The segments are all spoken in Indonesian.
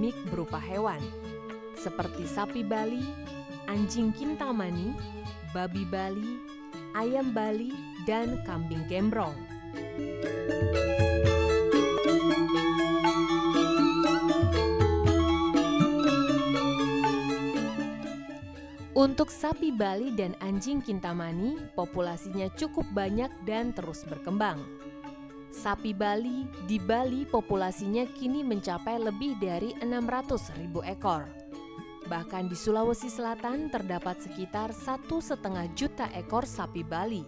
endemik berupa hewan, seperti sapi Bali, anjing Kintamani, babi Bali, ayam Bali, dan kambing gembrong. Untuk sapi Bali dan anjing Kintamani, populasinya cukup banyak dan terus berkembang. Sapi Bali di Bali populasinya kini mencapai lebih dari 600.000 ekor. Bahkan di Sulawesi Selatan terdapat sekitar 1,5 juta ekor sapi Bali.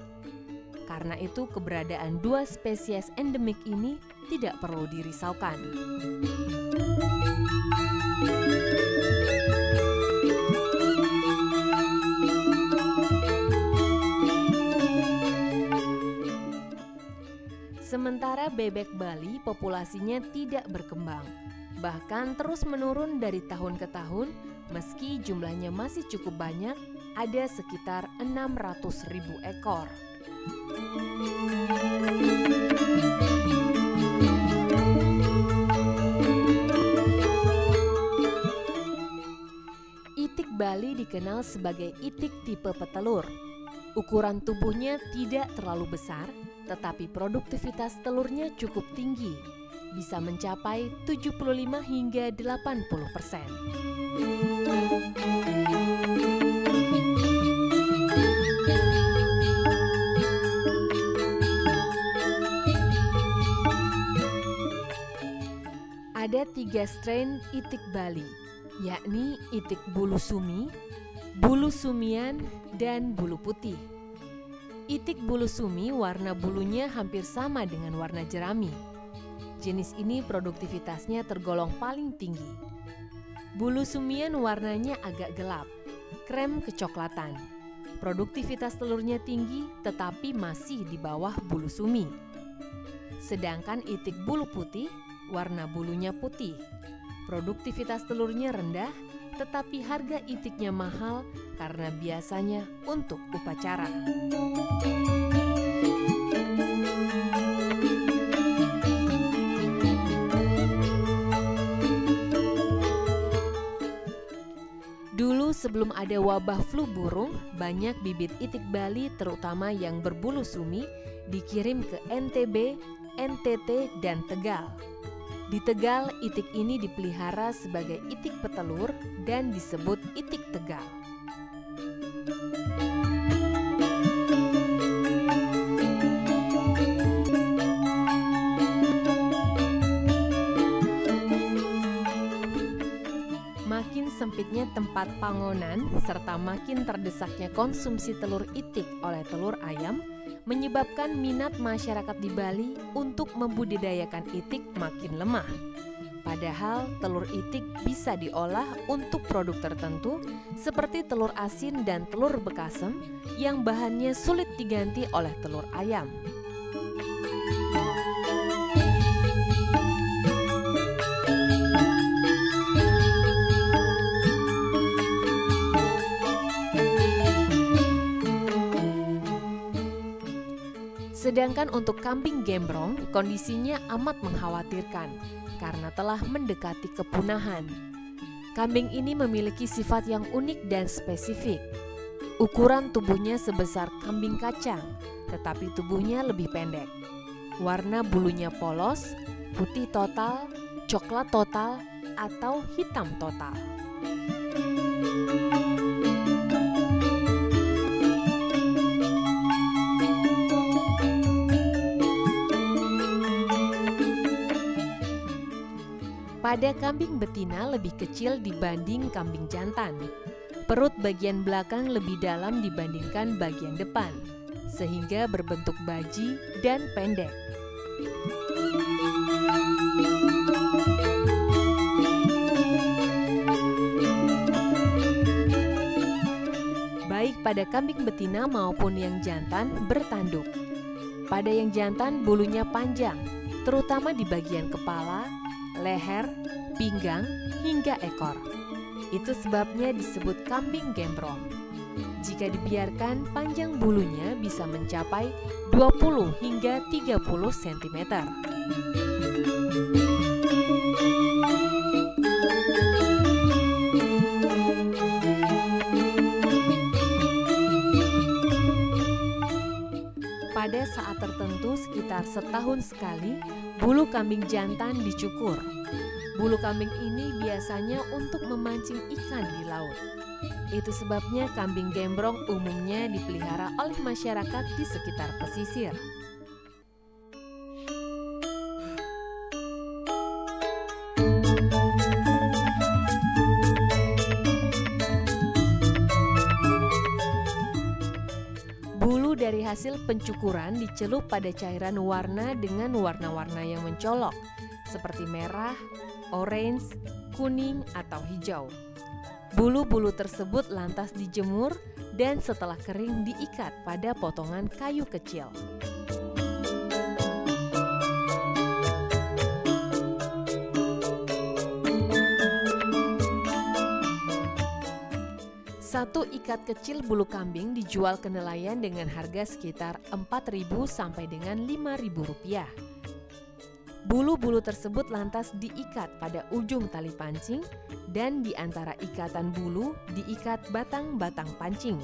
Karena itu keberadaan dua spesies endemik ini tidak perlu dirisaukan. Sementara bebek Bali populasinya tidak berkembang, bahkan terus menurun dari tahun ke tahun meski jumlahnya masih cukup banyak, ada sekitar 600.000 ekor. Itik Bali dikenal sebagai itik tipe petelur. Ukuran tubuhnya tidak terlalu besar, tetapi produktivitas telurnya cukup tinggi, bisa mencapai 75 hingga 80%. Ada 3 strain itik Bali, yakni itik bulu sumi, bulu sumian, dan bulu putih. Itik bulu sumi warna bulunya hampir sama dengan warna jerami. Jenis ini produktivitasnya tergolong paling tinggi. Bulu sumian warnanya agak gelap, krem kecoklatan. Produktivitas telurnya tinggi tetapi masih di bawah bulu sumi. Sedangkan itik bulu putih, warna bulunya putih. Produktivitas telurnya rendah tetapi harga itiknya mahal karena biasanya untuk upacara. Dulu sebelum ada wabah flu burung, banyak bibit itik Bali terutama yang berbulu sumi dikirim ke NTB, NTT, dan Tegal. Di Tegal, itik ini dipelihara sebagai itik petelur dan disebut itik Tegal. Makin sempitnya tempat pangonan serta makin terdesaknya konsumsi telur itik oleh telur ayam menyebabkan minat masyarakat di Bali untuk membudidayakan itik makin lemah. Padahal telur itik bisa diolah untuk produk tertentu seperti telur asin dan telur bekasem yang bahannya sulit diganti oleh telur ayam. Sedangkan untuk kambing gembrong, kondisinya amat mengkhawatirkan karena telah mendekati kepunahan. Kambing ini memiliki sifat yang unik dan spesifik. Ukuran tubuhnya sebesar kambing kacang, tetapi tubuhnya lebih pendek. Warna bulunya polos, putih total, coklat total, atau hitam total. Pada kambing betina lebih kecil dibanding kambing jantan. Perut bagian belakang lebih dalam dibandingkan bagian depan, sehingga berbentuk baji dan pendek. Baik pada kambing betina maupun yang jantan bertanduk. Pada yang jantan bulunya panjang, terutama di bagian kepala, leher, pinggang, hingga ekor. Itu sebabnya disebut kambing gembrong. Jika dibiarkan, panjang bulunya bisa mencapai 20 hingga 30 cm. pada saat tertentu sekitar setahun sekali, bulu kambing jantan dicukur. Bulu kambing ini biasanya untuk memancing ikan di laut. Itu sebabnya kambing gembrong umumnya dipelihara oleh masyarakat di sekitar pesisir. Bulu dari hasil pencukuran dicelup pada cairan warna dengan warna-warna yang mencolok, seperti merah, orange, kuning, atau hijau. Bulu-bulu tersebut lantas dijemur dan setelah kering diikat pada potongan kayu kecil. Satu ikat kecil bulu kambing dijual ke nelayan dengan harga sekitar Rp4.000 sampai dengan Rp5.000. Bulu-bulu tersebut lantas diikat pada ujung tali pancing dan di antara ikatan bulu diikat batang-batang pancing.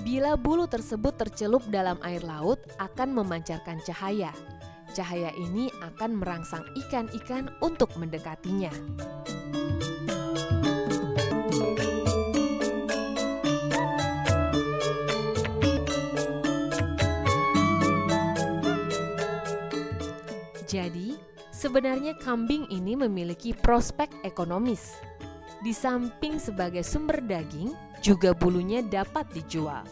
Bila bulu tersebut tercelup dalam air laut akan memancarkan cahaya. Cahaya ini akan merangsang ikan-ikan untuk mendekatinya. Jadi, sebenarnya kambing ini memiliki prospek ekonomis. Di samping sebagai sumber daging, juga bulunya dapat dijual.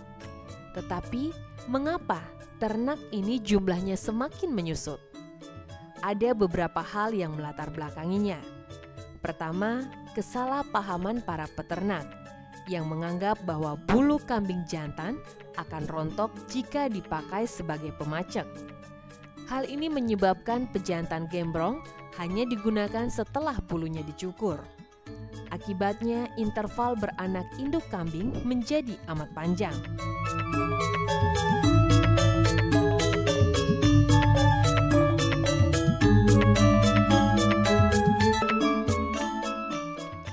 Tetapi, mengapa ternak ini jumlahnya semakin menyusut? Ada beberapa hal yang melatar belakanginya. Pertama, kesalahpahaman para peternak yang menganggap bahwa bulu kambing jantan akan rontok jika dipakai sebagai pemacek. Hal ini menyebabkan pejantan gembrong hanya digunakan setelah bulunya dicukur. Akibatnya, interval beranak induk kambing menjadi amat panjang.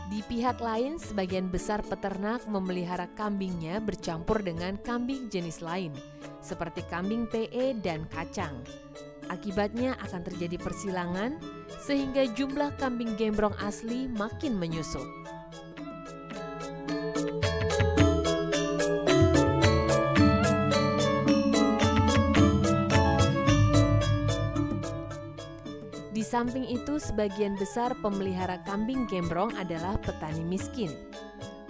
Di pihak lain, sebagian besar peternak memelihara kambingnya bercampur dengan kambing jenis lain, seperti kambing PE dan kacang. Akibatnya akan terjadi persilangan sehingga jumlah kambing gembrong asli makin menyusut. Di samping itu, sebagian besar pemelihara kambing gembrong adalah petani miskin.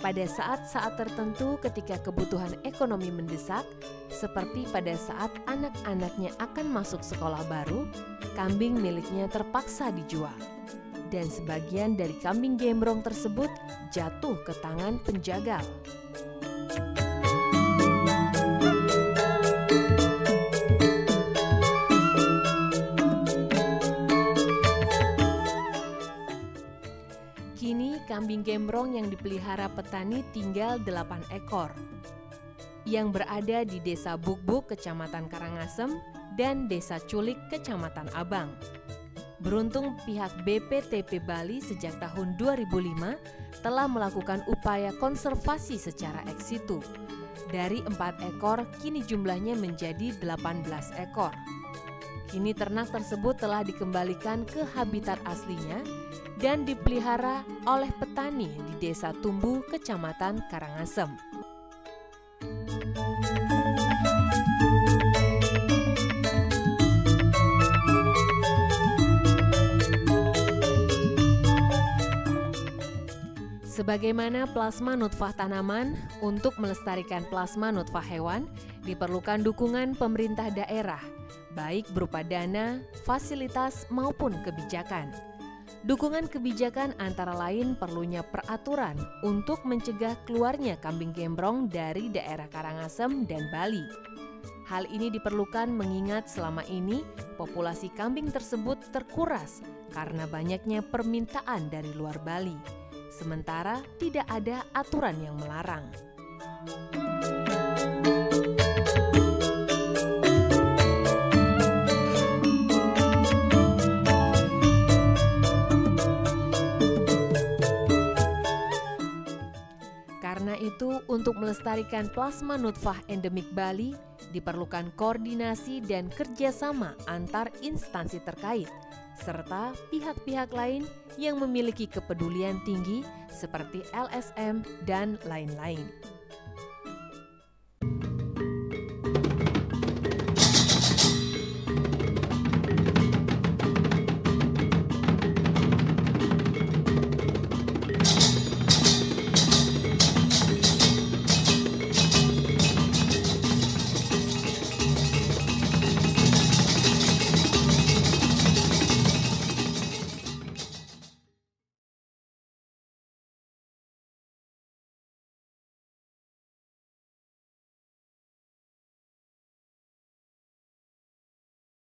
Pada saat-saat tertentu ketika kebutuhan ekonomi mendesak, seperti pada saat anak-anaknya akan masuk sekolah baru, kambing miliknya terpaksa dijual. Dan sebagian dari kambing gembrong tersebut jatuh ke tangan penjagal. Kini kambing gembrong yang dipelihara petani tinggal 8 ekor yang berada di Desa Bukbuk, Kecamatan Karangasem, dan Desa Culik, Kecamatan Abang. Beruntung pihak BPTP Bali sejak tahun 2005 telah melakukan upaya konservasi secara ex situ. Dari 4 ekor, kini jumlahnya menjadi 18 ekor. Kini ternak tersebut telah dikembalikan ke habitat aslinya dan dipelihara oleh petani di Desa Tumbu, Kecamatan Karangasem. Sebagaimana plasma nutfah tanaman, untuk melestarikan plasma nutfah hewan diperlukan dukungan pemerintah daerah, baik berupa dana, fasilitas, maupun kebijakan. Dukungan kebijakan antara lain perlunya peraturan untuk mencegah keluarnya kambing gembrong dari daerah Karangasem dan Bali. Hal ini diperlukan mengingat selama ini populasi kambing tersebut terkuras karena banyaknya permintaan dari luar Bali. Sementara tidak ada aturan yang melarang. Karena itu, untuk melestarikan plasma nutfah endemik Bali, Diperlukan koordinasi dan kerjasama antar instansi terkait, serta pihak-pihak lain yang memiliki kepedulian tinggi seperti LSM dan lain-lain.